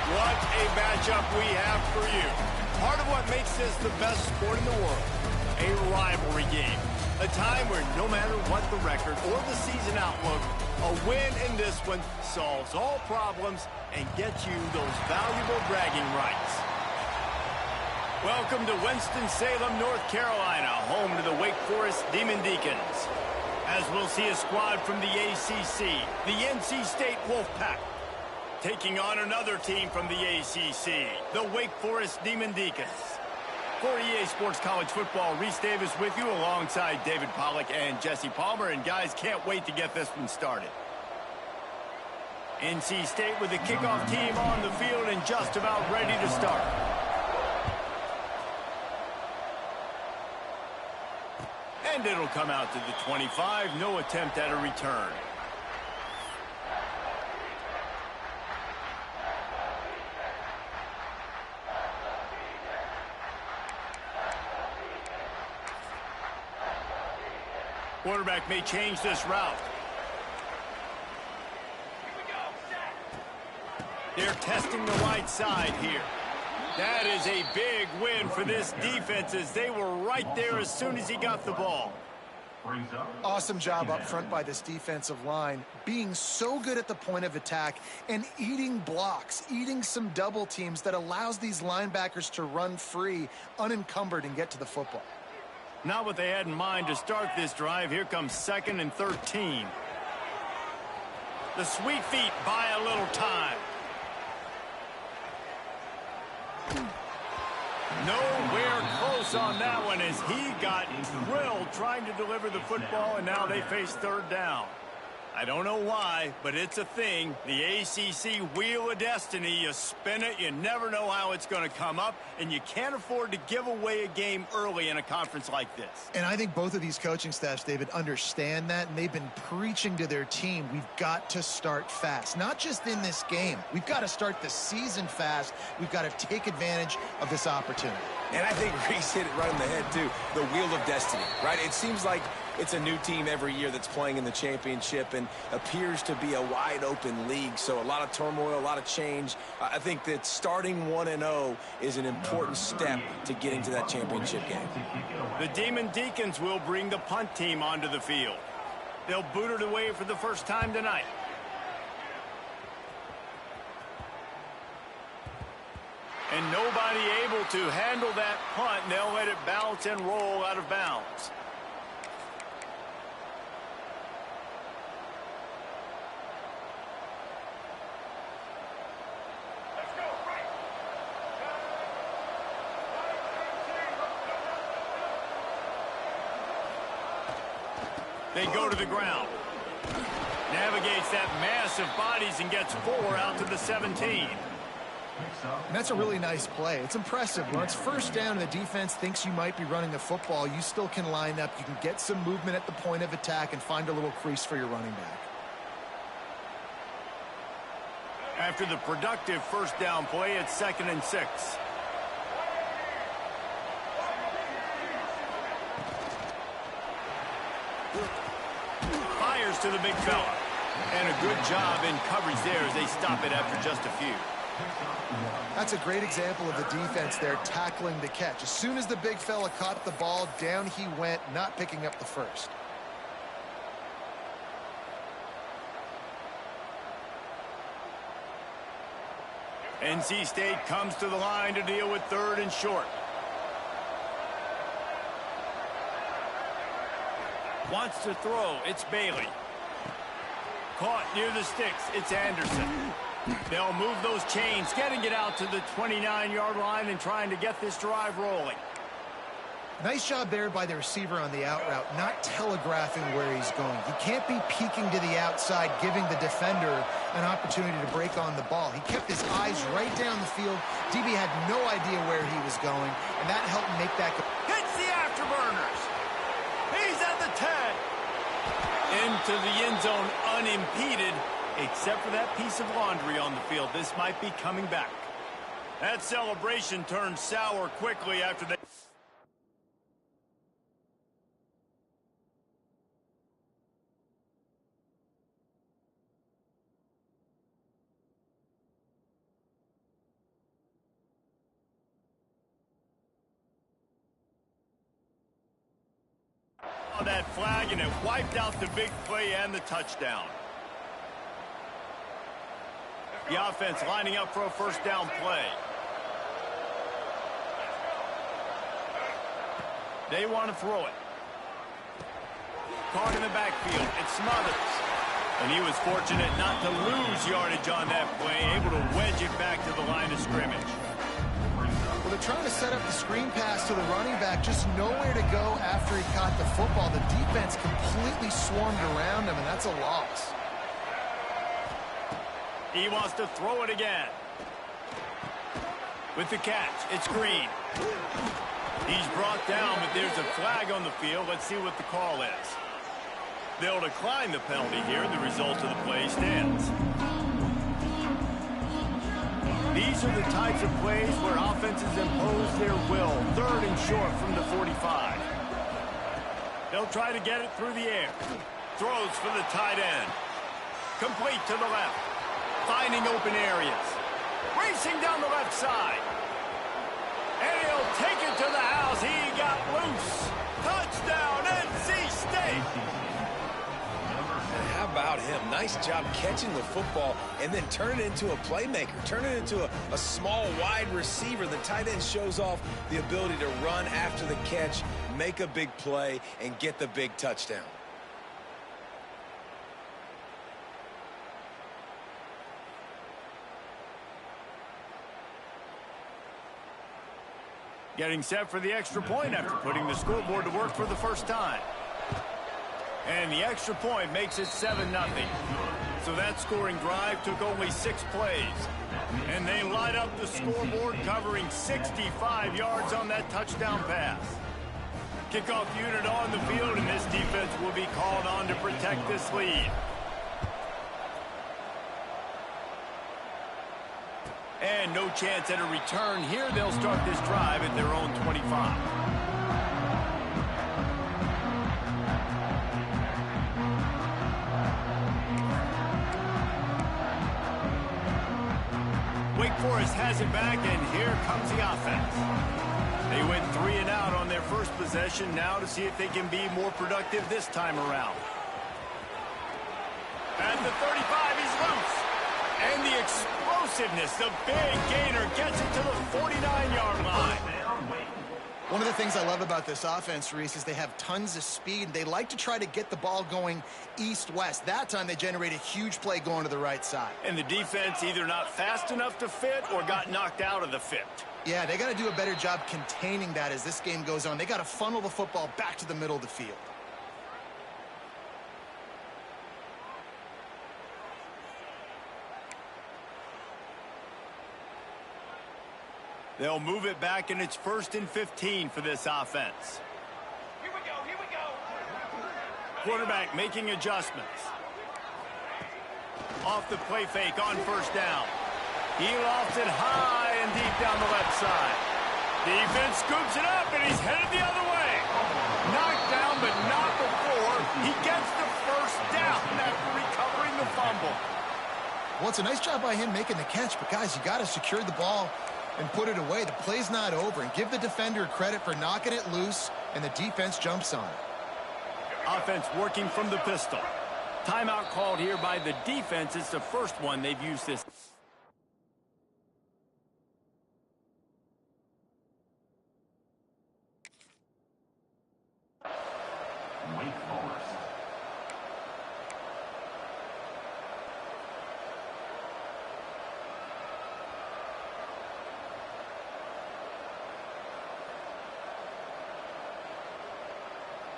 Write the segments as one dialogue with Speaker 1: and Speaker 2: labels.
Speaker 1: What a matchup we have for you. Part of what makes this the best sport in the world, a rivalry game. A time where no matter what the record or the season outlook, a win in this one solves all problems and gets you those valuable bragging rights. Welcome to Winston-Salem, North Carolina, home to the Wake Forest Demon Deacons. As we'll see a squad from the ACC, the NC State Wolfpack, taking on another team from the ACC, the Wake Forest Demon Deacons. For EA Sports College Football, Reese Davis with you alongside David Pollack and Jesse Palmer. And guys, can't wait to get this one started. NC State with the kickoff team on the field and just about ready to start. And it'll come out to the 25, no attempt at a return. Quarterback may change this route. They're testing the right side here. That is a big win for this defense as they were right there as soon as he got the ball.
Speaker 2: Awesome job up front by this defensive line, being so good at the point of attack and eating blocks, eating some double teams that allows these linebackers to run free, unencumbered, and get to the football.
Speaker 1: Not what they had in mind to start this drive. Here comes 2nd and 13. The sweet feet buy a little time. Nowhere close on that one as he got drilled trying to deliver the football, and now they face 3rd down. I don't know why, but it's a thing. The ACC Wheel of Destiny, you spin it, you never know how it's going to come up, and you can't afford to give away a game early in a conference like this.
Speaker 2: And I think both of these coaching staffs, David, understand that, and they've been preaching to their team, we've got to start fast. Not just in this game. We've got to start the season fast. We've got to take advantage of this opportunity.
Speaker 3: And I think Reese hit it right on the head, too. The Wheel of Destiny, right? It seems like it's a new team every year that's playing in the championship and appears to be a wide-open league. So a lot of turmoil, a lot of change. I think that starting 1-0 is an important step to getting to that championship game.
Speaker 1: The Demon Deacons will bring the punt team onto the field. They'll boot it away for the first time tonight. And nobody able to handle that punt, and they'll let it bounce and roll out of bounds. They go to the ground. Navigates that mass of bodies and gets 4 out to the 17.
Speaker 2: And that's a really nice play. It's impressive. When it's 1st down and the defense thinks you might be running the football, you still can line up. You can get some movement at the point of attack and find a little crease for your running back.
Speaker 1: After the productive 1st down play, it's 2nd and 6. Fires to the big fella. And a good job in coverage there as they stop it after just a few.
Speaker 2: That's a great example of the defense there tackling the catch. As soon as the big fella caught the ball, down he went, not picking up the first.
Speaker 1: NC State comes to the line to deal with 3rd and short. Wants to throw. It's Bailey. Caught near the sticks. It's Anderson. They'll move those chains, getting it out to the 29-yard line and trying to get this drive rolling.
Speaker 2: Nice job there by the receiver on the out route, not telegraphing where he's going. He can't be peeking to the outside, giving the defender an opportunity to break on the ball. He kept his eyes right down the field. DB had no idea where he was going, and that helped make that go.
Speaker 1: Hits the afterburners. He's at the 10. Into the end zone unimpeded, except for that piece of laundry on the field. This might be coming back. That celebration turned sour quickly after they... That flag, and it wiped out the big play and the touchdown. The offense lining up for a first down play. They want to throw it. Caught in the backfield. It smothers. And he was fortunate not to lose yardage on that play, able to wedge it back to the line of scrimmage.
Speaker 2: Well, they're trying to set up the screen pass to the running back, just nowhere to go after he caught the football. The defense completely swarmed around him, and that's a loss.
Speaker 1: He wants to throw it again. With the catch, it's Green. He's brought down, but there's a flag on the field. Let's see what the call is. They'll decline the penalty here. The result of the play stands. These are the types of plays where offenses impose their will. 3rd and short from the 45. They'll try to get it through the air. Throws for the tight end. Complete to the left. Finding open areas. Racing down the left side. And he'll take it to the house. He got loose. Touchdown, NC State.
Speaker 3: How about him? Nice job catching the football and then turn it into a playmaker. Turn it into a small, wide receiver. The tight end shows off the ability to run after the catch, make a big play, and get the big touchdown.
Speaker 1: Getting set for the extra point after putting the scoreboard to work for the first time. And the extra point makes it 7-0. So that scoring drive took only 6 plays. And they light up the scoreboard, covering 65 yards on that touchdown pass. Kickoff unit on the field, and this defense will be called on to protect this lead. And no chance at a return here. They'll start this drive at their own 25. Wake Forest has it back, and here comes the offense. They went 3 and out on their first possession. Now to see if they can be more productive this time around. At the 35, he's loose. And the explosiveness, the big gainer, gets it to the 49-yard line.
Speaker 2: One of the things I love about this offense, Reese, is they have tons of speed. They like to try to get the ball going east-west. That time they generate a huge play going to the right side.
Speaker 1: And the defense either not fast enough to fit or got knocked out of the fit.
Speaker 2: Yeah, they got to do a better job containing that as this game goes on. They got to funnel the football back to the middle of the field.
Speaker 1: They'll move it back, and it's 1st and 15 for this offense.
Speaker 4: Here we go.
Speaker 1: Quarterback making adjustments. Off the play fake on first down. He lofts it high and deep down the left side. Defense scoops it up, and he's headed the other way. Knocked down, but not before he gets the first down after recovering the fumble.
Speaker 2: Well, it's a nice job by him making the catch, but guys, you got to secure the ball and put it away. The play's not over, and give the defender credit for knocking it loose, and the defense jumps on it.
Speaker 1: Offense working from the pistol. Timeout called here by the defense. It's the first one they've used this.
Speaker 4: Wake Forest.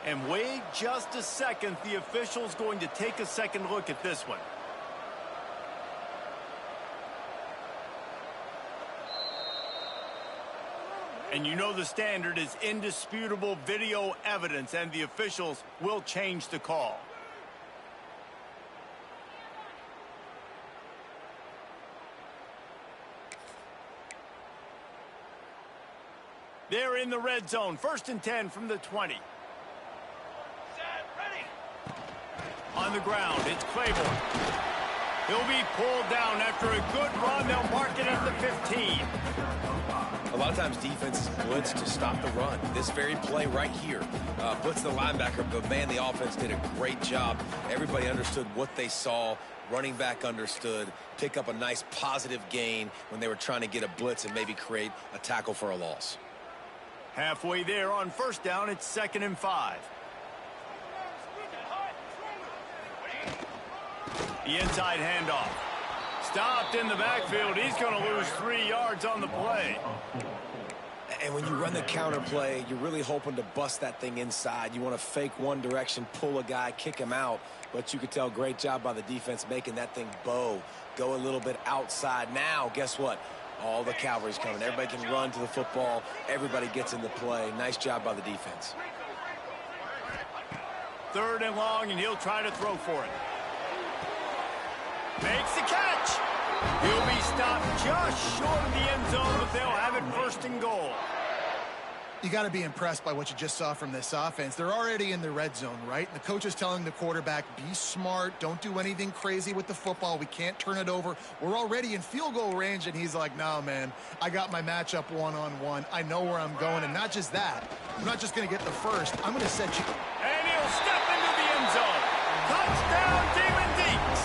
Speaker 1: And wait just a second. The official's going to take a second look at this one. And you know the standard is indisputable video evidence, and the officials will change the call. They're in the red zone. 1st and 10 from the 20. On the ground, it's Claiborne. He'll be pulled down after a good run. They'll mark it at the 15.
Speaker 3: A lot of times defenses blitz to stop the run. This very play right here, blitz the linebacker, but man, the offense did a great job. Everybody understood what they saw. Running back understood. Pick up a nice positive gain when they were trying to get a blitz and maybe create a tackle for a loss.
Speaker 1: Halfway there on first down, it's 2nd and 5. The inside handoff. Stopped in the backfield. He's going to lose 3 yards on the play.
Speaker 3: And when you run the counter play, you're really hoping to bust that thing inside. You want to fake one direction, pull a guy, kick him out. But you could tell, great job by the defense making that thing bow, go a little bit outside. Now, guess what? All the cavalry's coming. Everybody can run to the football. Everybody gets in the play. Nice job by the defense.
Speaker 1: 3rd and long, and he'll try to throw for it. Makes the catch. He'll be stopped just short of the end zone, but they'll have it 1st and goal.
Speaker 2: You got to be impressed by what you just saw from this offense. They're already in the red zone, right? The coach is telling the quarterback, be smart, don't do anything crazy with the football. We can't turn it over. We're already in field goal range, and he's like, no, man, I got my matchup one-on-one. I know where I'm going, and not just that. I'm not just going to get the first. I'm going to set you.
Speaker 1: And he'll step into the end zone. Touchdown, Demon Deeks.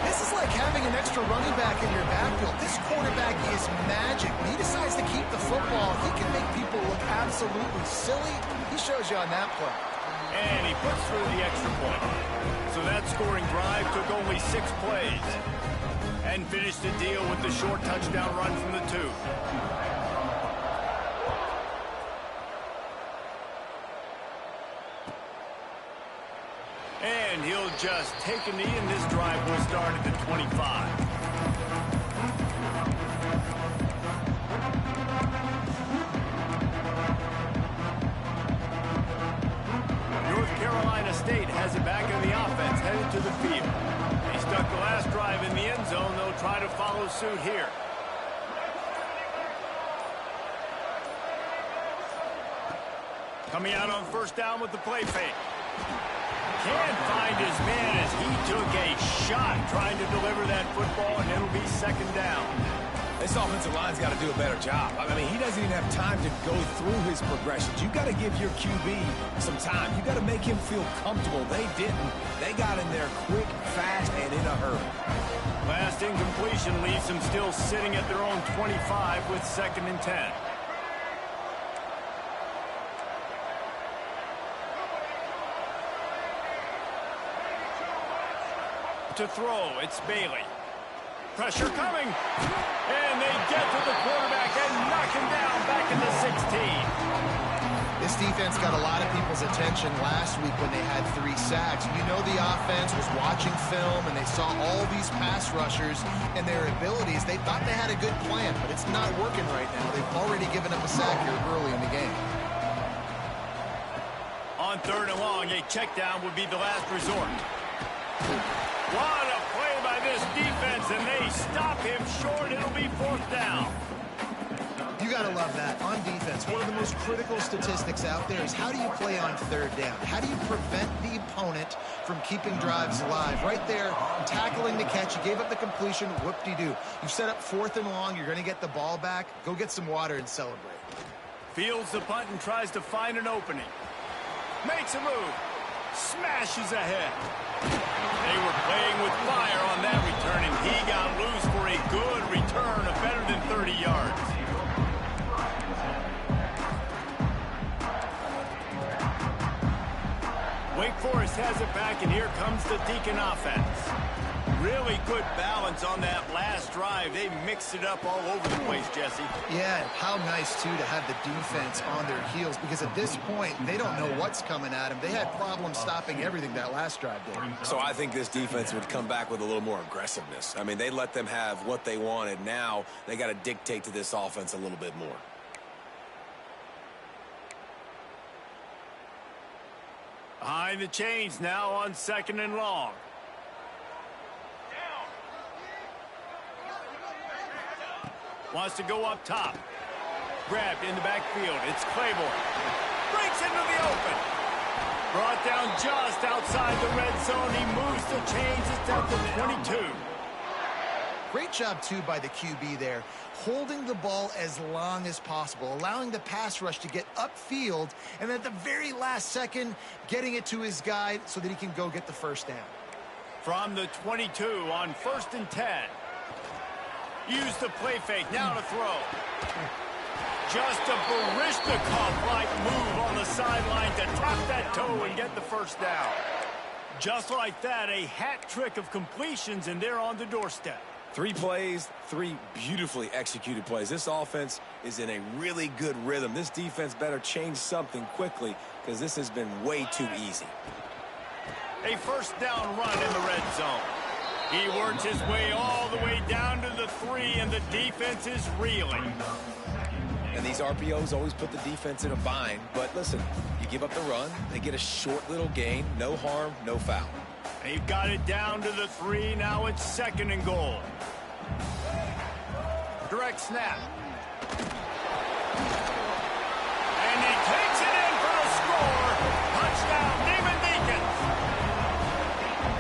Speaker 2: This is like having an extra running back in your backfield. This quarterback is magic. When he decides to keep the football, he can make people look absolutely silly. He shows you on that play.
Speaker 1: And he puts through the extra point. So that scoring drive took only 6 plays. And finished the deal with the short touchdown run from the 2. And he'll just take a knee, and this drive will start at the 25. North Carolina State has it back in the offense, headed to the field. They stuck the last drive in the end zone. They'll try to follow suit here. Coming out on first down with the play fake. Can't find his man as he took a shot trying to deliver that football, and it'll be 2nd down.
Speaker 3: This offensive line's got to do a better job. I mean, he doesn't even have time to go through his progressions. You've got to give your QB some time. You've got to make him feel comfortable. They didn't. They got in there quick, fast, and in a hurry.
Speaker 1: Last incompletion leaves them still sitting at their own 25 with 2nd and 10. To throw, it's Bailey. Pressure coming. And they get to the quarterback and knock him down back in the 16.
Speaker 2: This defense got a lot of people's attention last week when they had 3 sacks. You know the offense was watching film, and they saw all these pass rushers and their abilities. They thought they had a good plan, but it's not working right now. They've already given up a sack here early in the game.
Speaker 1: On 3rd and long, a check down would be the last resort. What a play by this defense, and they stop him short. It'll be 4th down.
Speaker 2: You got to love that. On defense, one of the most critical statistics out there is how do you play on 3rd down? How do you prevent the opponent from keeping drives alive? Right there, tackling the catch. You gave up the completion. Whoop-de-doo. You've set up 4th and long. You're going to get the ball back. Go get some water and celebrate.
Speaker 1: Fields the punt and tries to find an opening. Makes a move. Smashes ahead. They were playing with fire on that return, and he got loose for a good return of better than 30 yards. Wake Forest has it back, and here comes the Deacon offense. Really good balance on that last drive. They mixed it up all over the place, Jesse.
Speaker 2: Yeah, how nice, too, to have the defense on their heels, because at this point, they don't know what's coming at them. They had problems stopping everything that last drive did.
Speaker 3: So I think this defense would come back with a little more aggressiveness. I mean, they let them have what they wanted. Now they got to dictate to this offense a little bit more.
Speaker 1: Behind the chains now on 2nd and long. Wants to go up top. Grabbed in the backfield. It's Claiborne. Breaks into the open. Brought down just outside the red zone. He moves the chains. It's at the 22.
Speaker 2: Great job, too, by the QB there, holding the ball as long as possible, allowing the pass rush to get upfield, and at the very last second, getting it to his guy so that he can go get the first down.
Speaker 1: From the 22 on 1st and 10. Use the play fake, now to throw. Just a Barishnikov-like move on the sideline to tap that toe and get the first down. Just like that, a hat trick of completions, and they're on the doorstep.
Speaker 3: 3 plays, 3 beautifully executed plays. This offense is in a really good rhythm. This defense better change something quickly because this has been way too easy.
Speaker 1: A first down run in the red zone. He works his way all the way down to the 3, and the defense is reeling.
Speaker 3: And these RPOs always put the defense in a bind. But listen, you give up the run, they get a short little gain, no harm, no foul.
Speaker 1: They've got it down to the 3. Now it's 2nd and goal. Direct snap. And he takes it in for the score. Touchdown, Demon Deacons.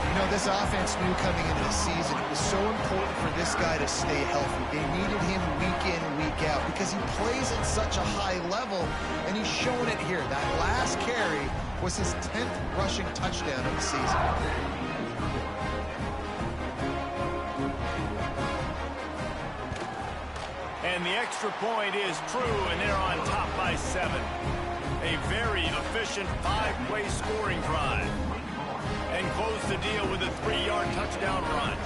Speaker 2: You know, this offense knew coming into the season it was so important for this guy to stay healthy. They needed him week in, week out because he plays at such a high level, and he's showing it here. That last carry was his 10th rushing touchdown of the season.
Speaker 1: And the extra point is true, and they're on top by 7. A very efficient 5-play scoring drive. And close the deal with a 3-yard touchdown run.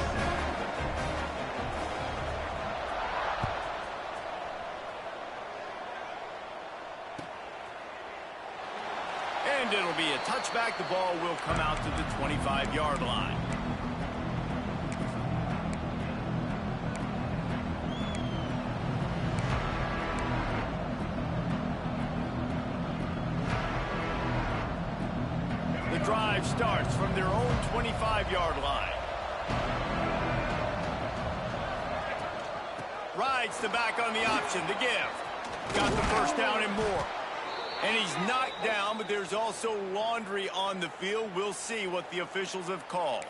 Speaker 1: And it'll be a touchback. The ball will come out to the 25-yard line. The drive starts from their own 25-yard line. Rides the back on the option, the give. Got the first down and more. And he's knocked down, but there's also laundry on the field. We'll see what the officials have called.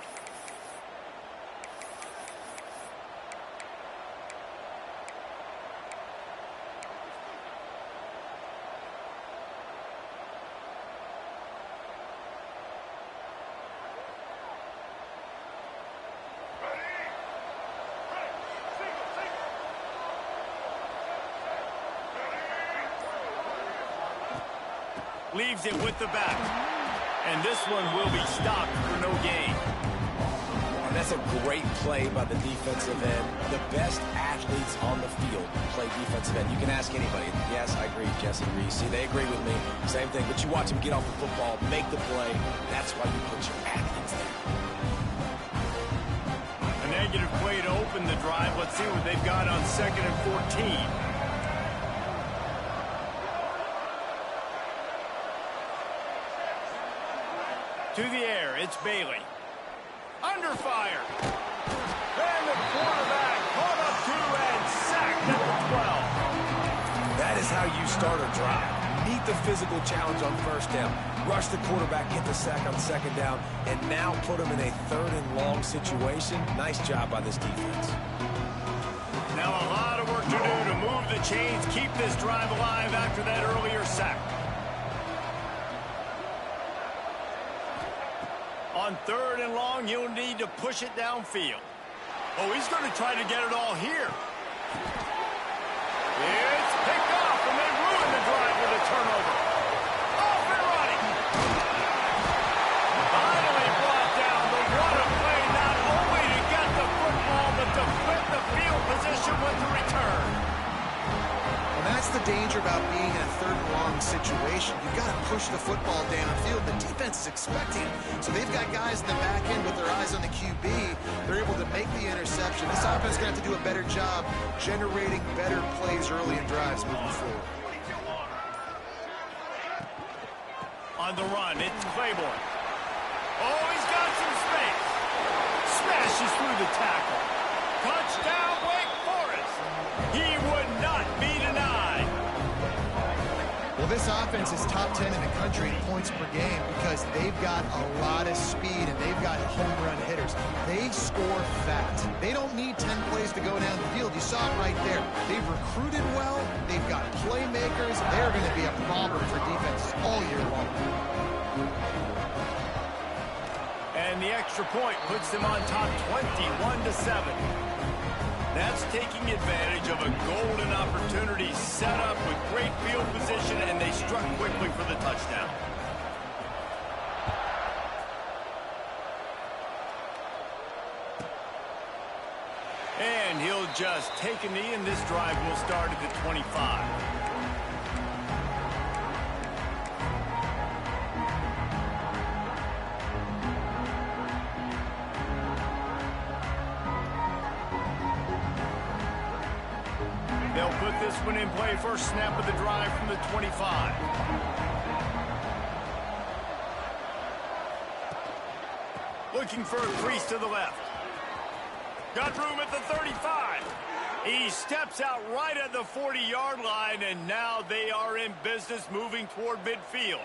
Speaker 1: Leaves it with the back. And this one will be stopped for no gain.
Speaker 3: And that's a great play by the defensive end. The best athletes on the field play defensive end. You can ask anybody. Yes, I agree, Jesse Reese. See, they agree with me. Same thing. But you watch them get off the football, make the play. That's why you put your athletes there.
Speaker 1: A negative play to open the drive. Let's see what they've got on 2nd and 14. To the air, it's Bailey. Under fire. And the quarterback caught up to and sacked at the 12.
Speaker 3: That is how you start a drive. Meet the physical challenge on first down. Rush the quarterback, get the sack on 2nd down, and now put him in a 3rd and long situation. Nice job by this defense.
Speaker 1: Now a lot of work to do to move the chains, keep this drive alive after that earlier sack. On 3rd and long, you'll need to push it downfield. Oh, he's going to try to get it all here. It's picked off, and they ruin the drive with a turnover. Off and running. Finally brought down. The run play not only to get the football, but to flip the field position with the return.
Speaker 2: And that's the danger about being in a 3rd and long situation. You've got to push the football downfield. The defense is expecting it. So they've got guys in the back end with their eyes on the QB. They're able to make the interception. This offense is going to have to do a better job generating better plays early in drives moving forward.
Speaker 1: On the run, it's Claiborne. Oh, he's got some space. Smashes through the tackle. Touchdown, Wake Forest. He would not be denied.
Speaker 2: Well, this offense is top 10 in the country in points per game because they've got a lot of speed and they've got home run hitters. They score fast. They don't need 10 plays to go down the field. You saw it right there. They've recruited well. They've got playmakers. They're going to be a problem for defense all year long.
Speaker 1: And the extra point puts them on top 21-7. That's taking advantage of a golden opportunity set up with great field position, and they struck quickly for the touchdown. And he'll just take a knee, and this drive will start at the 25. They'll put this one in play. First snap of the drive from the 25. Looking for a crease to the left. Got room at the 35. He steps out right at the 40-yard line, and now they are in business moving toward midfield.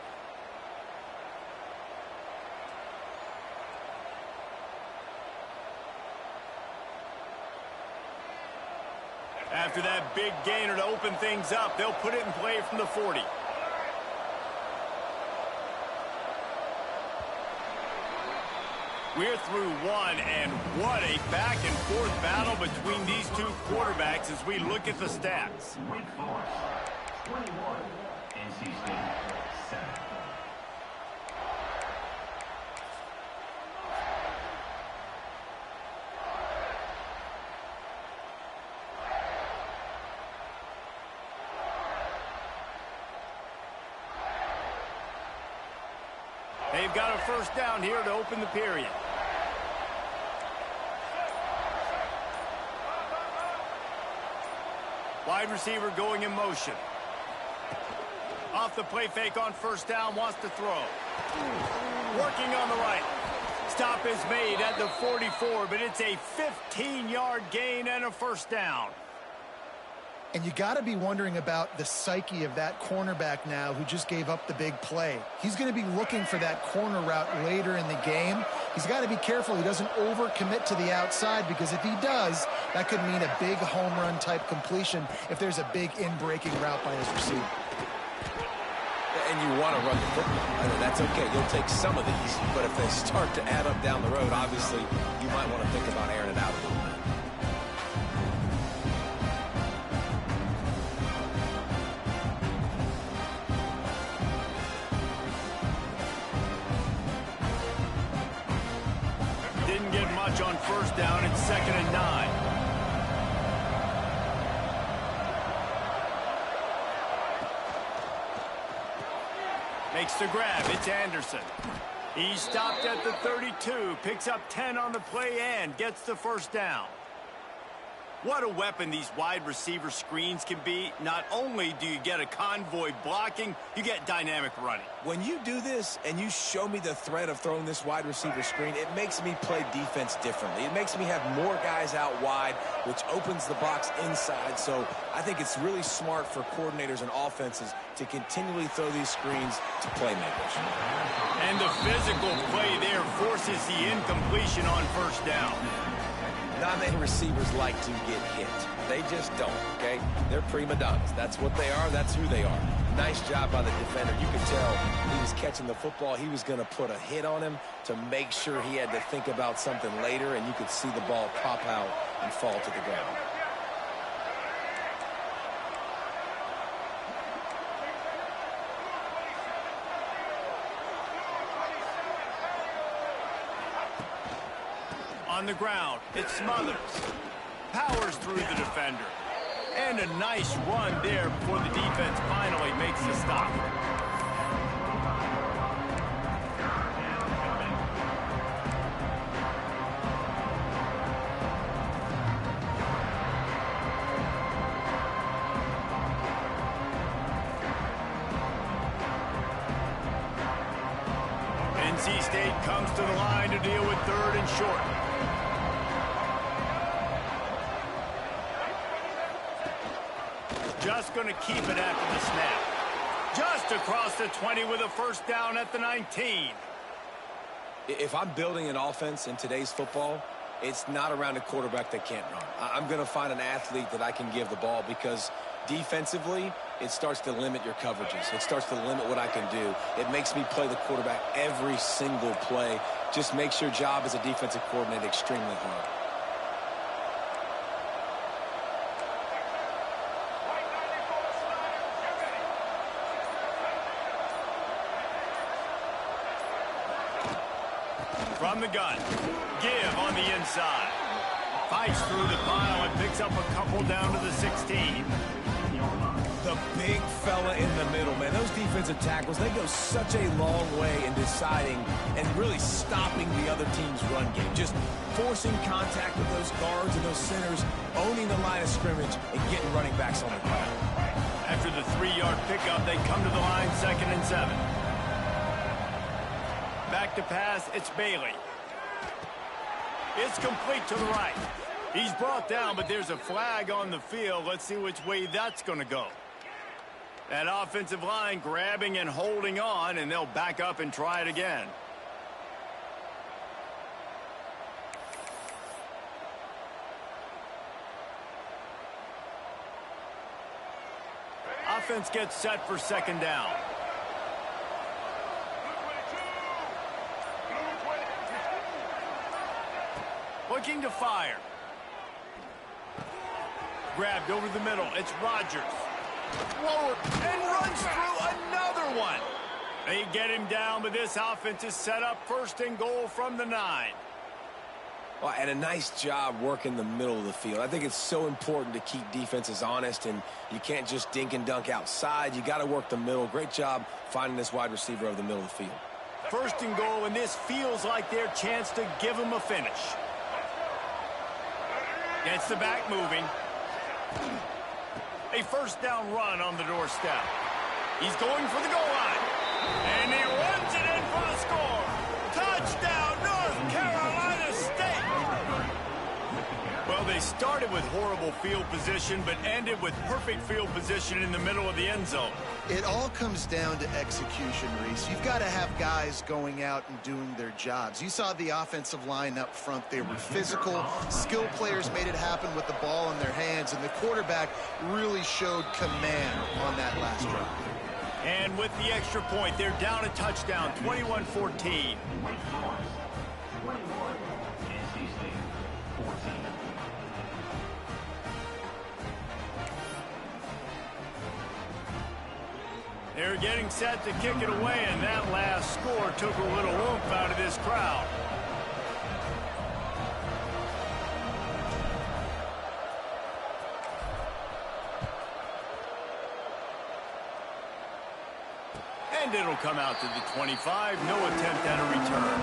Speaker 1: After that big gainer to open things up, they'll put it in play from the 40. We're through one, and what a back-and-forth battle between these two quarterbacks as we look at the stats.
Speaker 4: Wake Forest, 21. NC State, 7.
Speaker 1: They've got a first down here to open the period. Wide receiver going in motion. Off the play fake on first down, wants to throw. Working on the right. Stop is made at the 44, but it's a 15-yard gain and a first down.
Speaker 2: And you got to be wondering about the psyche of that cornerback now who just gave up the big play. He's going to be looking for that corner route later in the game. He's got to be careful he doesn't overcommit to the outside, because if he does, that could mean a big home run type completion if there's a big in-breaking route by his receiver.
Speaker 3: And you want to run the football. I mean, that's okay. You'll take some of these, but if they start to add up down the road, obviously you might want to think about airing it out a little bit.
Speaker 1: On first down, it's 2nd and 9. Makes the grab. It's Anderson. He stopped at the 32, picks up 10 on the play and gets the first down. What a weapon these wide receiver screens can be. Not only do you get a convoy blocking, you get dynamic running.
Speaker 3: When you do this and you show me the threat of throwing this wide receiver screen, it makes me play defense differently. It makes me have more guys out wide, which opens the box inside. So I think it's really smart for coordinators and offenses to continually throw these screens to playmakers.
Speaker 1: And the physical play there forces the incompletion on first down.
Speaker 3: Not many receivers like to get hit. They just don't, okay? They're prima donnas. That's what they are. That's who they are. Nice job by the defender. You could tell he was catching the football. He was going to put a hit on him to make sure he had to think about something later, and you could see the ball pop out and fall to the ground.
Speaker 1: On the ground, it Smothers. Powers through the defender. And a nice run there before the defense finally makes the stop. NC State comes to the line to deal with 3rd and short. Just going to keep it after the snap. Just across the 20 with a first down at the 19.
Speaker 3: If I'm building an offense in today's football, it's not around a quarterback that can't run. I'm going to find an athlete that I can give the ball because defensively, it starts to limit your coverages. It starts to limit what I can do. It makes me play the quarterback every single play. Just makes your job as a defensive coordinator extremely hard.
Speaker 1: From the gun, give on the inside. Fights through the pile and picks up a couple down to the 16.
Speaker 3: The big fella in the middle, man. Those defensive tackles, they go such a long way in deciding and really stopping the other team's run game. Just forcing contact with those guards and those centers, owning the line of scrimmage, and getting running backs on the ground.
Speaker 1: After the 3-yard pickup, they come to the line 2nd and 7. Back to pass, it's Bailey. It's complete to the right. He's brought down, but there's a flag on the field. Let's see which way that's going to go. That offensive line grabbing and holding on, and they'll back up and try it again. Offense gets set for 2nd down. Looking to fire. Grabbed over the middle. It's Rodgers. Lower and runs through another one. They get him down, but this offense is set up 1st and goal from the 9.
Speaker 3: Well, and a nice job working the middle of the field. I think it's so important to keep defenses honest, and you can't just dink and dunk outside. You got to work the middle. Great job finding this wide receiver over the middle of the field.
Speaker 1: 1st and goal, and this feels like their chance to give him a finish. Gets the back moving. A 1st down run on the doorstep. He's going for the goal line. And he runs it in for the score. Touchdown, North Carolina State. Well, they started with horrible field position, but ended with perfect field position in the middle of the end zone.
Speaker 2: It all comes down to execution, Reese. You've got to have guys going out and doing their jobs. You saw the offensive line up front. They were physical. Skilled players made it happen with the ball in their hands, and the quarterback really showed command on that last drive.
Speaker 1: And with the extra point, they're down a touchdown, 21-14. They're getting set to kick it away, and that last score took a little oomph out of this crowd. And it'll come out to the 25. No attempt at a return.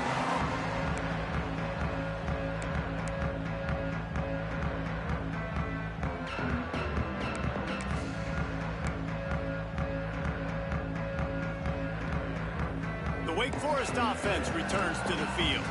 Speaker 1: Wake Forest offense returns to the field.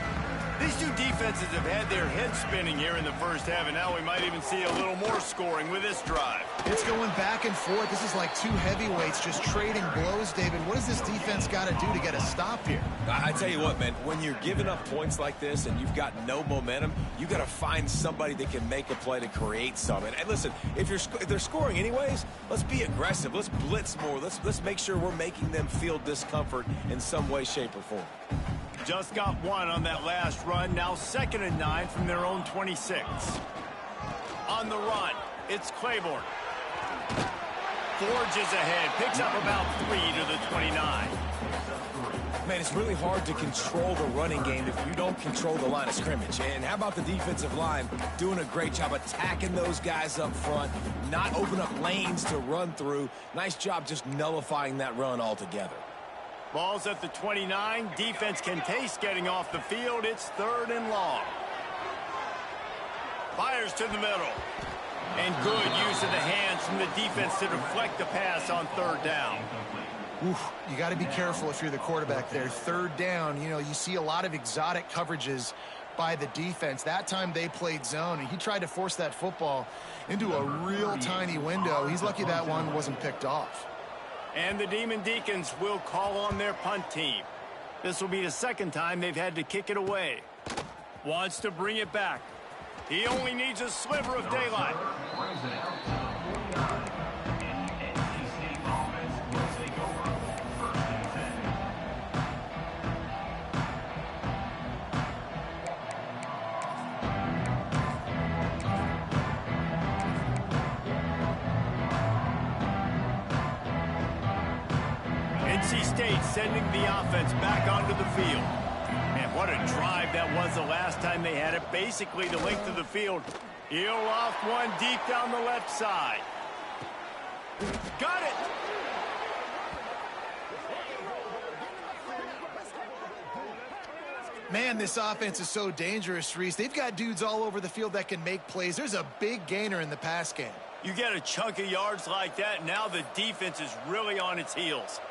Speaker 1: These two defenses have had their heads spinning here in the first half, and now we might even see a little more scoring with this drive.
Speaker 2: It's going back and forth. This is like two heavyweights just trading blows, David. What does this defense got to do to get a stop here?
Speaker 3: I tell you what, man, when you're giving up points like this and you've got no momentum, you got to find somebody that can make a play to create something. And listen, if they're scoring anyways, let's be aggressive. Let's blitz more. Let's make sure we're making them feel discomfort in some way, shape, or form.
Speaker 1: Just got one on that last run. Now 2nd and 9 from their own 26. On the run, it's Claiborne. Forges ahead, picks up about 3 to the 29.
Speaker 3: Man, it's really hard to control the running game if you don't control the line of scrimmage. And how about the defensive line doing a great job attacking those guys up front, not open up lanes to run through. Nice job just nullifying that run altogether.
Speaker 1: Ball's at the 29. Defense can taste getting off the field. It's 3rd and long. Fires to the middle. And good use of the hands from the defense to deflect the pass on 3rd down.
Speaker 2: Oof, you got to be careful if you're the quarterback there. 3rd down, you know, you see a lot of exotic coverages by the defense. That time they played zone, and he tried to force that football into a real tiny window. He's lucky that one wasn't picked off.
Speaker 1: And the Demon Deacons will call on their punt team. This will be the second time they've had to kick it away. Wants to bring it back. He only needs a sliver of daylight.
Speaker 4: Brings it out to the 49. And the NC State offense will take over. First and 10.
Speaker 1: NC State sending the offense back onto the field. Man, what a drive that was the last time they had it. Basically the length of the field. He'll off one deep down the left side. Got it!
Speaker 2: Man, this offense is so dangerous, Reese. They've got dudes all over the field that can make plays. There's a big gainer in the pass game.
Speaker 1: You get a chunk of yards like that, now the defense is really on its heels.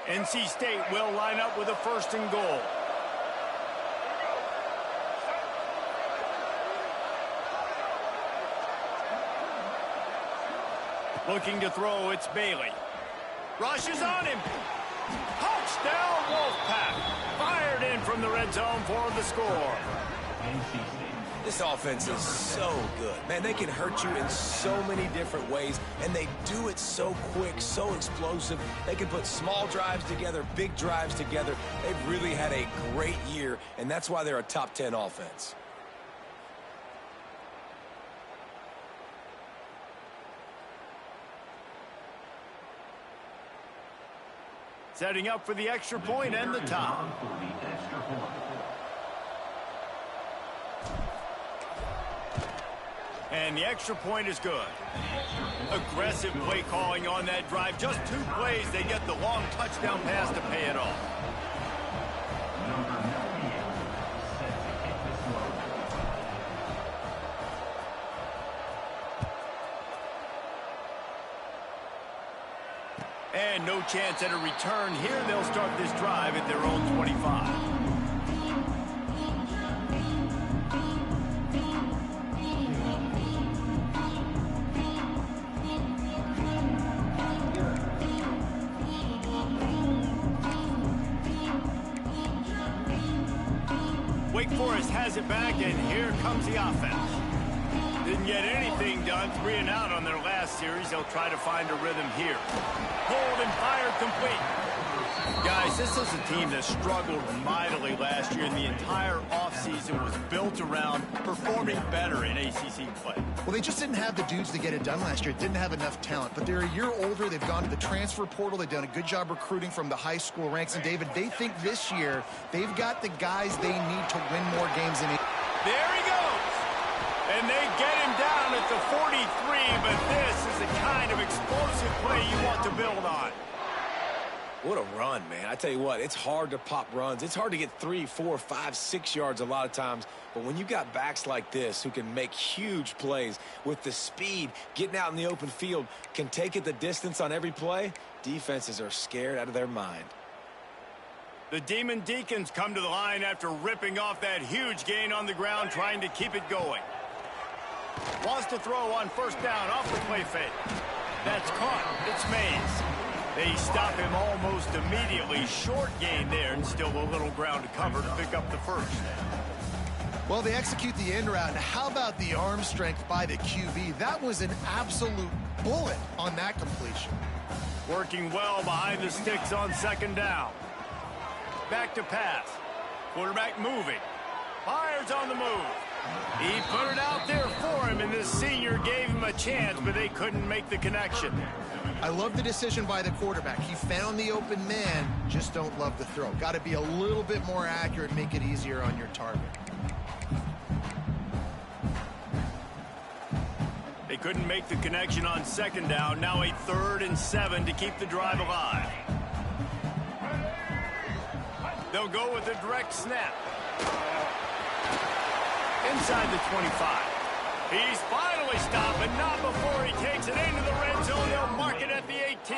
Speaker 1: NC State will line up with a first and goal. Looking to throw, it's Bailey. Rushes on him. Touchdown, Wolfpack. Fired in from the red zone for the score.
Speaker 4: NC State.
Speaker 3: This offense is so good. Man, they can hurt you in so many different ways, and they do it so quick, so explosive. They can put small drives together, big drives together. They've really had a great year, and that's why they're a top 10 offense.
Speaker 1: Setting up for the extra point and the top.
Speaker 4: For the extra point.
Speaker 1: And the extra point is good. Aggressive play calling on that drive. Just 2 plays, they get the long touchdown pass to pay it off.
Speaker 4: Number 98 set to hit this load.
Speaker 1: And no chance at a return here. They'll start this drive at their own 25. Wake Forest has it back, and here comes the offense. Didn't get anything done. 3 and out on their last series. They'll try to find a rhythm here. Pulled and fired complete. Guys, this is a team that struggled mightily last year, and the entire offseason was built around performing better in ACC play.
Speaker 2: Well, they just didn't have the dudes to get it done last year. Didn't have enough talent. But they're a year older. They've gone to the transfer portal. They've done a good job recruiting from the high school ranks. And, David, they think this year they've got the guys they need to win more games in.
Speaker 1: There he goes. And they get him down at the 43, but this is the kind of explosive play you want to build on.
Speaker 3: What a run, man. I tell you what, it's hard to pop runs. It's hard to get 3, 4, 5, 6 yards a lot of times. But when you got backs like this who can make huge plays with the speed, getting out in the open field, can take it the distance on every play, defenses are scared out of their mind.
Speaker 1: The Demon Deacons come to the line after ripping off that huge gain on the ground, trying to keep it going. Wants to throw on first down off the play fake. That's caught. It's Mays. They stop him almost immediately. Short gain there, and still a little ground to cover to pick up the first.
Speaker 2: Well, they execute the end route. And how about the arm strength by the QB? That was an absolute bullet on that completion.
Speaker 1: Working well behind the sticks on second down. Back to pass. Quarterback moving. Fires on the move. He put it out there for him, and this senior gave him a chance, but they couldn't make the connection.
Speaker 2: I love the decision by the quarterback. He found the open man, just don't love the throw. Got to be a little bit more accurate, make it easier on your target.
Speaker 1: They couldn't make the connection on second down. Now a 3rd and 7 to keep the drive alive. They'll go with a direct snap. Inside the 25. He's finally stopped, but not before he takes it into the red zone. They'll mark it at the 18.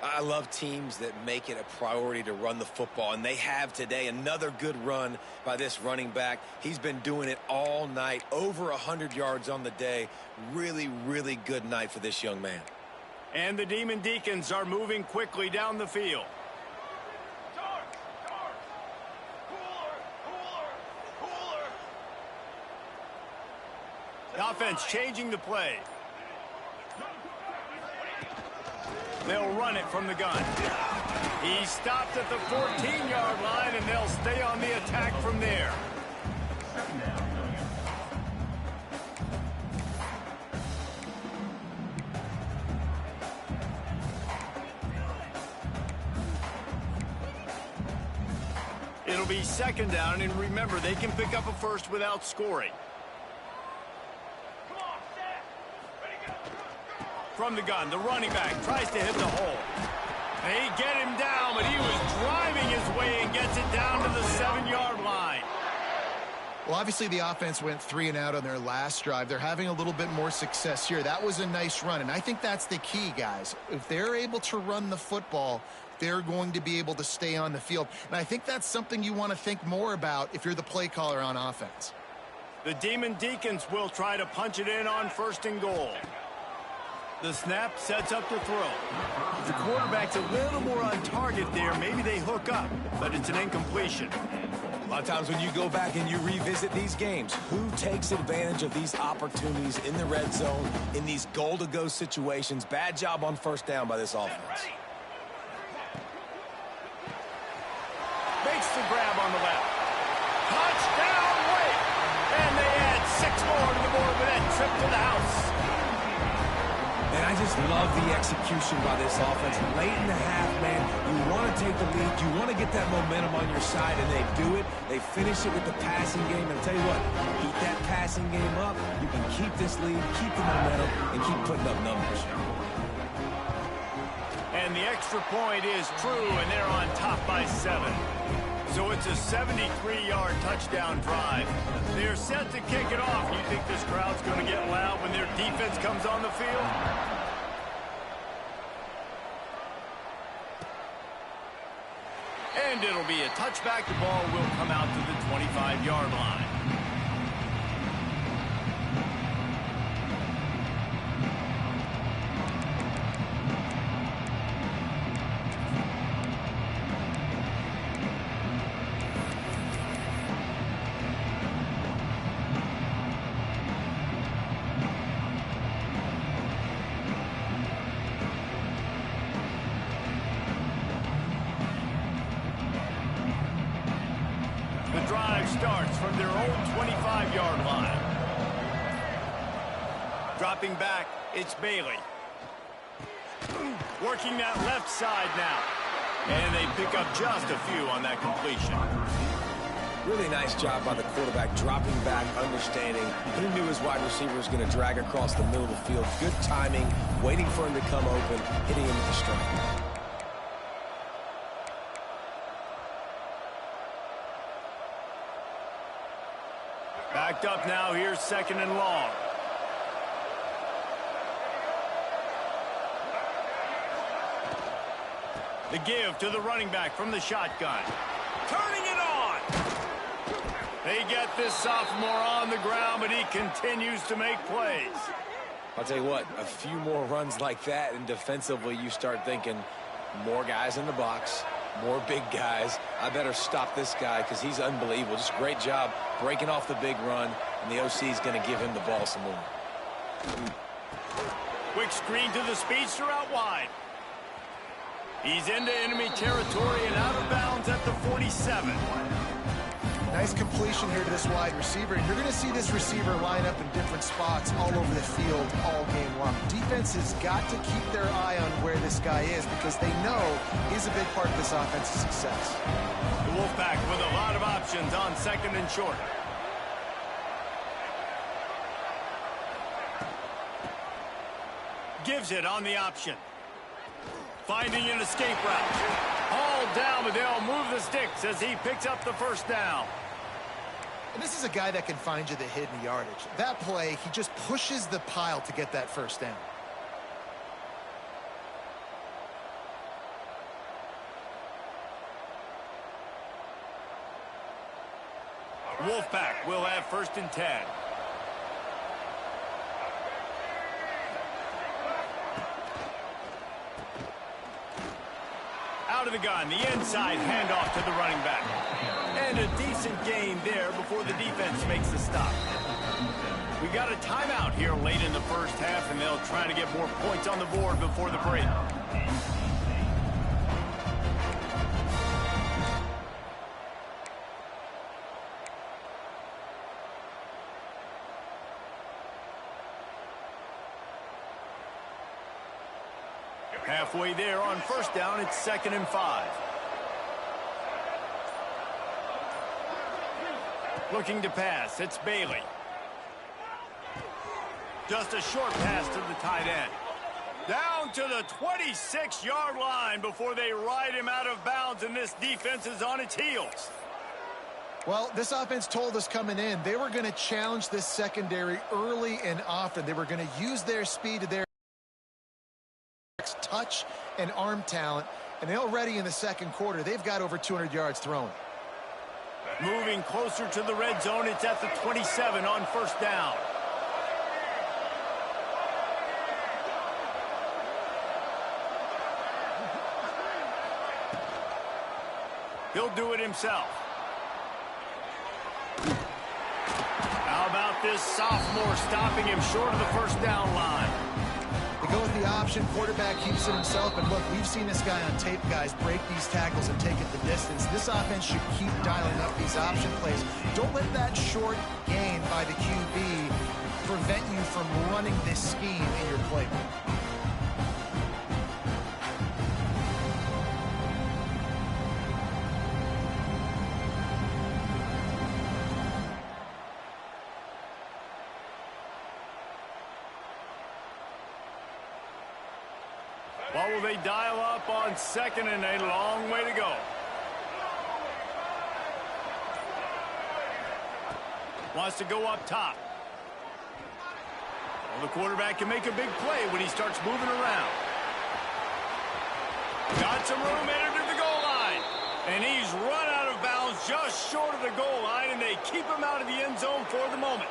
Speaker 3: I love teams that make it a priority to run the football, and they have today. Another good run by this running back. He's been doing it all night, over 100 yards on the day. Really, really good night for this young man.
Speaker 1: And the Demon Deacons are moving quickly down the field. The offense changing the play. They'll run it from the gun. He stopped at the 14-yard line, and they'll stay on the attack from there. It'll be second down, and remember, they can pick up a first without scoring. From the gun, the running back tries to hit the hole. They get him down, but he was driving his way and gets it down to the 7-yard line.
Speaker 2: Well, obviously the offense went 3 and out on their last drive. They're having a little bit more success here. That was a nice run, and I think that's the key, guys. If they're able to run the football, they're going to be able to stay on the field. And I think that's something you want to think more about if you're the play caller on offense.
Speaker 1: The Demon Deacons will try to punch it in on 1st and goal. The snap sets up the throw. If the quarterback's a little more on target there, maybe they hook up, but it's an incompletion.
Speaker 3: A lot of times when you go back and you revisit these games, who takes advantage of these opportunities in the red zone, in these goal-to-go situations? Bad job on 1st down by this offense.
Speaker 1: Makes the grab on the left. Touchdown, Wake! And they add 6 more to the board with that trip to the house.
Speaker 3: And I just love the execution by this offense. Late in the half, man, you want to take the lead. You want to get that momentum on your side, and they do it. They finish it with the passing game. And I'll tell you what, keep that passing game up. You can keep this lead, keep the momentum, and keep putting up numbers.
Speaker 1: And the extra point is true, and they're on top by 7. So it's a 73-yard touchdown drive. They're set to kick it off. You think this crowd's going to get loud when their defense comes on the field? And it'll be a touchback. The ball will come out to the 25-yard line. Starts from their own 25-yard line. Dropping back, it's Bailey. Working that left side now. And they pick up just a few on that completion.
Speaker 3: Really nice job by the quarterback, dropping back, understanding. He knew his wide receiver was going to drag across the middle of the field. Good timing, waiting for him to come open, hitting him with the strike.
Speaker 1: Backed up now, here's 2nd and long. The give to the running back from the shotgun. Turning it on! They get this sophomore on the ground, but he continues to make plays.
Speaker 3: I'll tell you what, a few more runs like that, and defensively you start thinking more guys in the box, more big guys. I better stop this guy because he's unbelievable. Just a great job breaking off the big run, and the OC is going to give him the ball some more.
Speaker 1: Quick screen to the speedster out wide. He's into enemy territory and out of bounds at the 47.
Speaker 2: Nice completion here to this wide receiver, and you're going to see this receiver line up in different spots all over the field all game long. Defense has got to keep their eye on where this guy is because they know he's a big part of this offense's success.
Speaker 1: The Wolfpack with a lot of options on 2nd and short. Gives it on the option. Finding an escape route. Hauled down, but they'll move the sticks as he picks up the 1st down.
Speaker 2: And this is a guy that can find you the hidden yardage. That play, he just pushes the pile to get that 1st down.
Speaker 1: Wolfpack will have 1st and 10. Out of the gun, the inside handoff to the running back. And a decent gain there before the defense makes the stop. We got a timeout here late in the first half, and they'll try to get more points on the board before the break. Halfway there on 1st down, it's 2nd and 5. Looking to pass, it's Bailey. Just a short pass to the tight end. Down to the 26-yard line before they ride him out of bounds, and this defense is on its heels.
Speaker 2: Well, this offense told us coming in they were going to challenge this secondary early and often. They were going to use their speed to their touch and arm talent, and already in the 2nd quarter, they've got over 200 yards thrown.
Speaker 1: Moving closer to the red zone, it's at the 27 on 1st down. He'll do it himself. How about this sophomore stopping him short of the 1st down line?
Speaker 2: They go with the option. Quarterback keeps it himself. And look, we've seen this guy on tape, guys, break these tackles and take it the distance. This offense should keep dialing up these option plays. Don't let that short gain by the QB prevent you from running this scheme in your playbook.
Speaker 1: What will they dial up on 2nd and a long way to go? Wants to go up top. Well, the quarterback can make a big play when he starts moving around. Got some room, entered to the goal line. And he's run out of bounds just short of the goal line, and they keep him out of the end zone for the moment.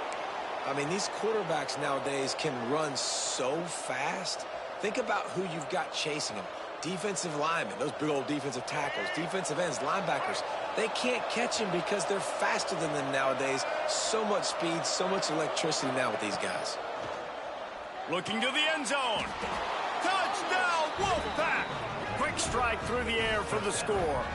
Speaker 3: I mean, these quarterbacks nowadays can run so fast. Think about who you've got chasing them. Defensive linemen, those big old defensive tackles, defensive ends, linebackers. They can't catch him because they're faster than them nowadays. So much speed, so much electricity now with these guys.
Speaker 1: Looking to the end zone. Touchdown, Wolfpack! Quick strike through the air for the score.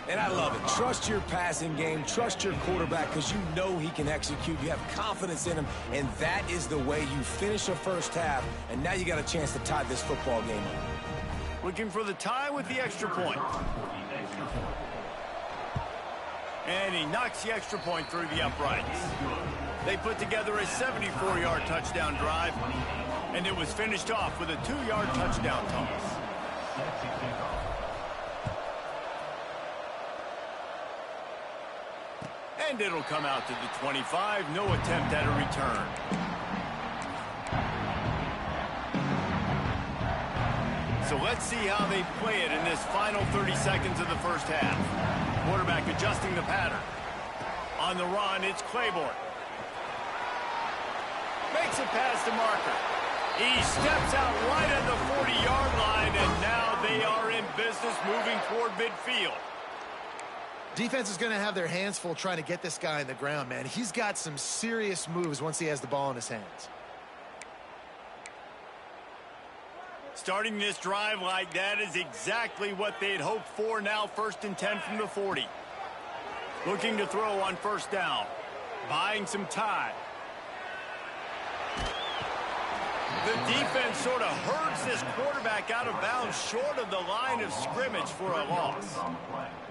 Speaker 3: And I love it. Trust your passing game. Trust your quarterback because you know he can execute. You have confidence in him, and that is the way you finish a first half. And now you got a chance to tie this football game up.
Speaker 1: Looking for the tie with the extra point. And he knocks the extra point through the uprights. They put together a 74-yard touchdown drive, and it was finished off with a 2-yard touchdown toss. And it'll come out to the 25. No attempt at a return. So let's see how they play it in this final 30 seconds of the first half. Quarterback adjusting the pattern. On the run, it's Claiborne. Makes it past the marker. He steps out right at the 40-yard line, and now they are in business moving toward midfield.
Speaker 2: Defense is going to have their hands full trying to get this guy on the ground, man. He's got some serious moves once he has the ball in his hands.
Speaker 1: Starting this drive like that is exactly what they'd hoped for. Now 1st and 10 from the 40. Looking to throw on 1st down. Buying some time. The defense sort of herds this quarterback out of bounds short of the line of scrimmage for a loss.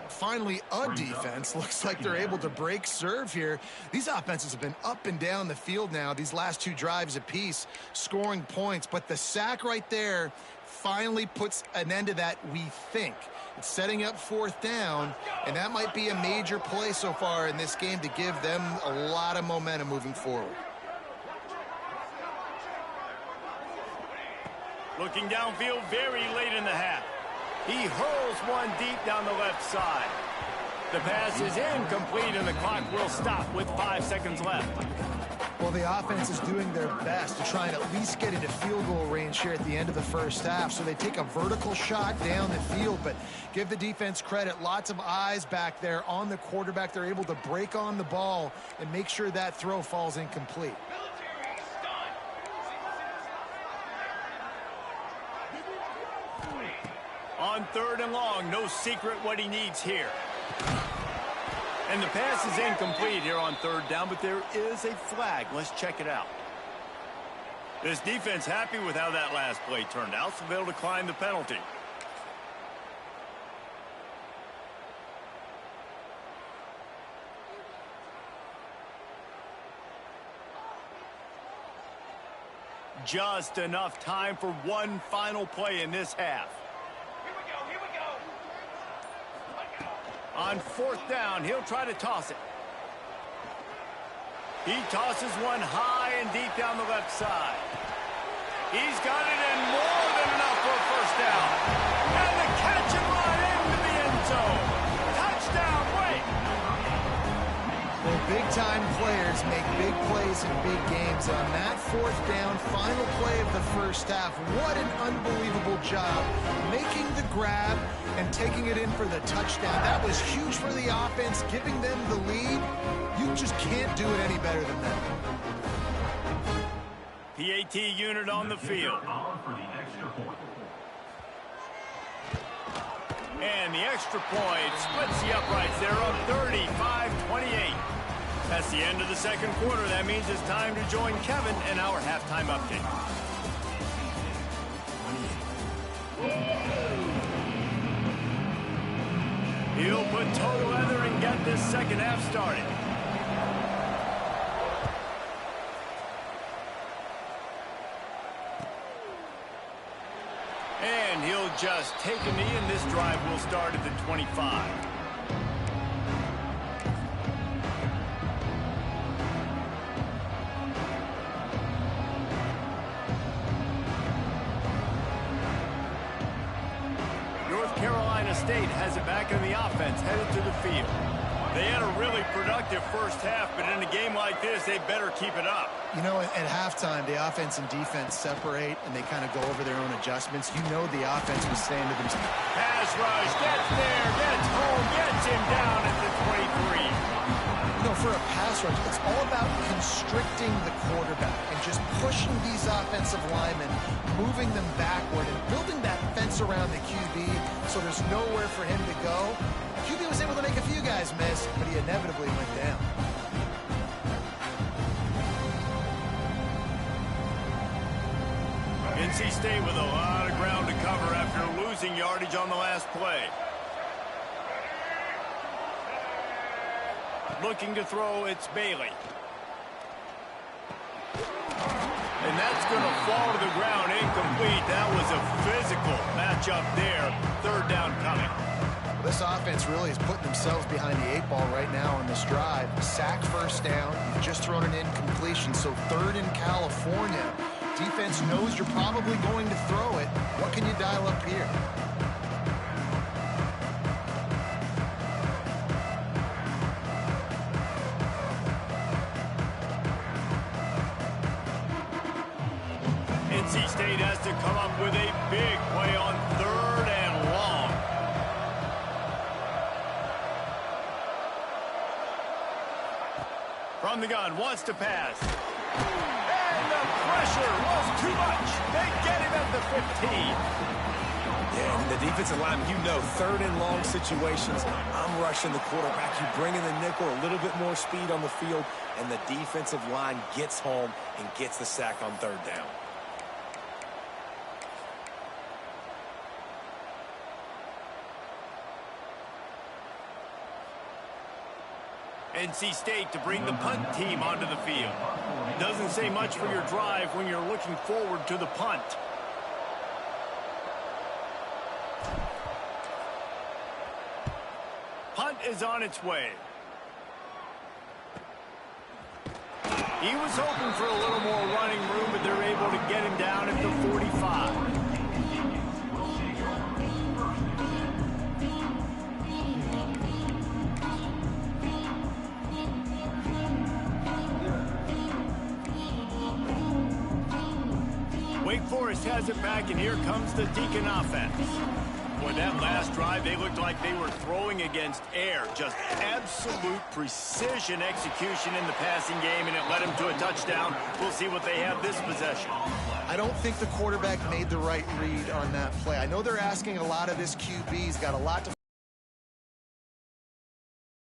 Speaker 2: Finally, a defense. Looks like they're able to break serve here. These offenses have been up and down the field now, these last 2 drives apiece, scoring points. But the sack right there finally puts an end to that, we think. It's setting up 4th down, and that might be a major play so far in this game to give them a lot of momentum moving forward.
Speaker 1: Looking downfield very late in the half. He hurls one deep down the left side. The pass is incomplete, and the clock will stop with 5 seconds left.
Speaker 2: Well, the offense is doing their best to try and at least get into field goal range here at the end of the first half. So they take a vertical shot down the field, but give the defense credit. Lots of eyes back there on the quarterback. They're able to break on the ball and make sure that throw falls incomplete.
Speaker 1: On 3rd and long, no secret what he needs here. And the pass is incomplete here on 3rd down, but there is a flag. Let's check it out. This defense happy with how that last play turned out, so they'll decline the penalty. Just enough time for one final play in this half. On 4th down, he'll try to toss it. He tosses one high and deep down the left side. He's got it in more than enough for a first down. And the catch and run into the end zone. Touchdown, Wake!
Speaker 2: Well, big-time players make big plays in big games. On that 4th down, final play of the first half, what an unbelievable job making the grab and taking it in for the touchdown. That was huge for the offense, giving them the lead. You just can't do it any better than that.
Speaker 1: PAT unit on the field. And the extra point splits the uprights. They're up 35-28. That's the end of the second quarter. That means it's time to join Kevin in our halftime update. He'll put total leather and get this second half started. And he'll just take a knee, and this drive will start at the 25. North Carolina State has it back in the offense, headed to the field. They had a really productive first half, but in a game like this, they better keep it up.
Speaker 2: You know, at halftime, the offense and defense separate, and they kind of go over their own adjustments. You know the offense was saying to themselves,
Speaker 1: pass rush, gets there, gets home, gets him down at the 23.
Speaker 2: You know, for a pass rush, it's all about constricting the quarterback and just pushing these offensive linemen, moving them backward, and building that fence around the QB so there's nowhere for him to go. QB was able to make a few guys miss, but he inevitably went down.
Speaker 1: NC State with a lot of ground to cover after losing yardage on the last play. Looking to throw, it's Bailey. And that's going to fall to the ground, incomplete. That was a physical matchup there. 3rd down coming.
Speaker 2: This offense really is putting themselves behind the 8 ball right now on this drive. Sack first down. You've just thrown an incompletion, so 3rd in California. Defense knows you're probably going to throw it. What can you dial up here?
Speaker 1: NC State has to come up with a big play on 3rd and long. From the gun, wants to pass. And the pressure was too much. They get him at the 15.
Speaker 3: Yeah, and the defensive lineman, you know, 3rd and long situations, I'm rushing the quarterback. You bring in the nickel, a little bit more speed on the field, and the defensive line gets home and gets the sack on 3rd down.
Speaker 1: NC State to bring the punt team onto the field. Doesn't say much for your drive when you're looking forward to the punt. Punt is on its way. He was hoping for a little more running room, but they're able to get him down at the 45. Wake Forest has it back, and here comes the Deacon offense. Boy, that last drive, they looked like they were throwing against air. Just absolute precision execution in the passing game, and it led them to a touchdown. We'll see what they have this possession.
Speaker 2: I don't think the quarterback made the right read on that play. I know they're asking a lot of this QB. He's got a lot to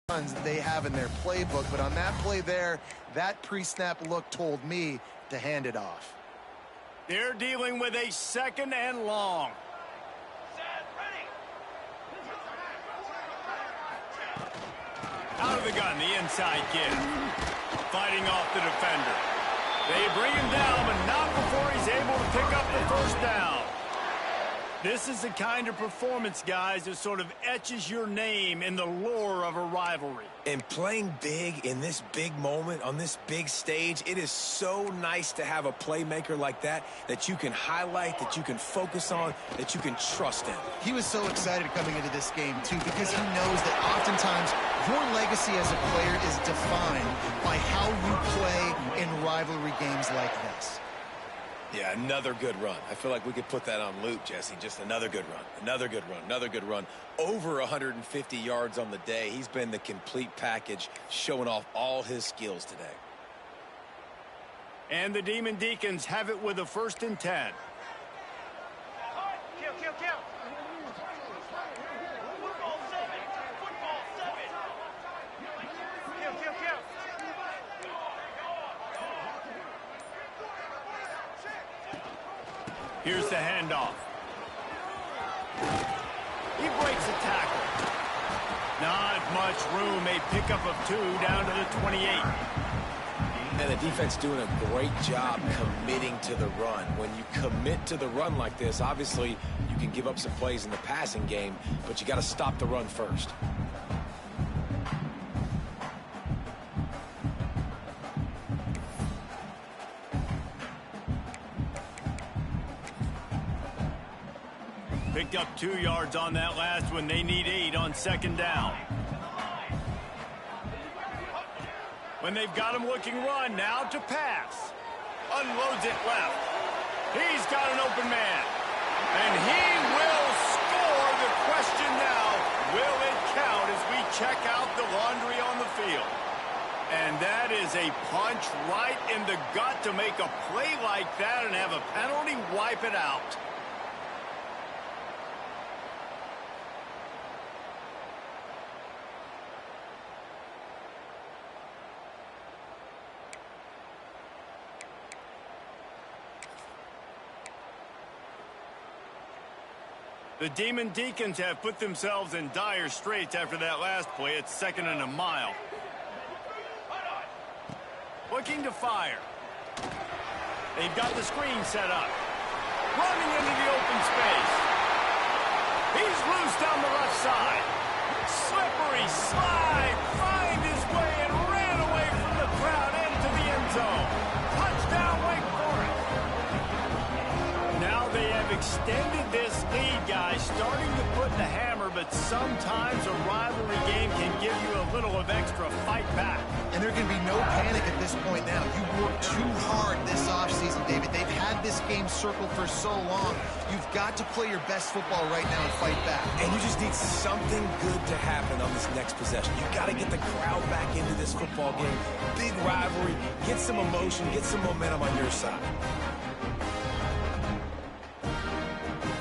Speaker 2: that they have in their playbook, but on that play there, that pre-snap look told me to hand it off.
Speaker 1: They're dealing with a 2nd and long. Out of the gun, the inside give. Fighting off the defender. They bring him down, but not before he's able to pick up the first down. This is the kind of performance, guys, that sort of etches your name in the lore of a rivalry.
Speaker 3: And playing big in this big moment, on this big stage, it is so nice to have a playmaker like that you can highlight, that you can focus on, that you can trust in.
Speaker 2: He was so excited coming into this game, too, because he knows that oftentimes your legacy as a player is defined by how you play in rivalry games like this.
Speaker 3: Yeah, another good run. I feel like we could put that on loop, Jesse. Just another good run, another good run, another good run. Over 150 yards on the day. He's been the complete package, showing off all his skills today.
Speaker 1: And the Demon Deacons have it with a 1st and 10.
Speaker 5: Kill. Football 7. Kill.
Speaker 1: Here's the handoff. He breaks a tackle. Not much room. A pickup of 2 down to the 28.
Speaker 3: And the defense doing a great job committing to the run. When you commit to the run like this, obviously you can give up some plays in the passing game, but you got to stop the run first.
Speaker 1: Picked up 2 yards on that last one. They need 8 on 2nd down. When they've got him looking run, now to pass. Unloads it left. He's got an open man. And he will score. The question now, will it count as we check out the laundry on the field? And that is a punch right in the gut to make a play like that and have a penalty wipe it out. The Demon Deacons have put themselves in dire straits after that last play. It's 2nd and a mile. Looking to fire. They've got the screen set up. Running into the open space. He's loose down the left side. Slippery slide. Find his way and ran away from the crowd into the end zone. Touchdown, Wake Forest. Now they have extended this lead, guys, starting to put the hammer, but sometimes a rivalry game can give you a little of extra fight back.
Speaker 2: And there can be no panic at this point now. You worked too hard this offseason, David. They've had this game circled for so long. You've got to play your best football right now and fight back.
Speaker 3: And you just need something good to happen on this next possession. You got to get the crowd back into this football game. Big rivalry. Get some emotion. Get some momentum on your side.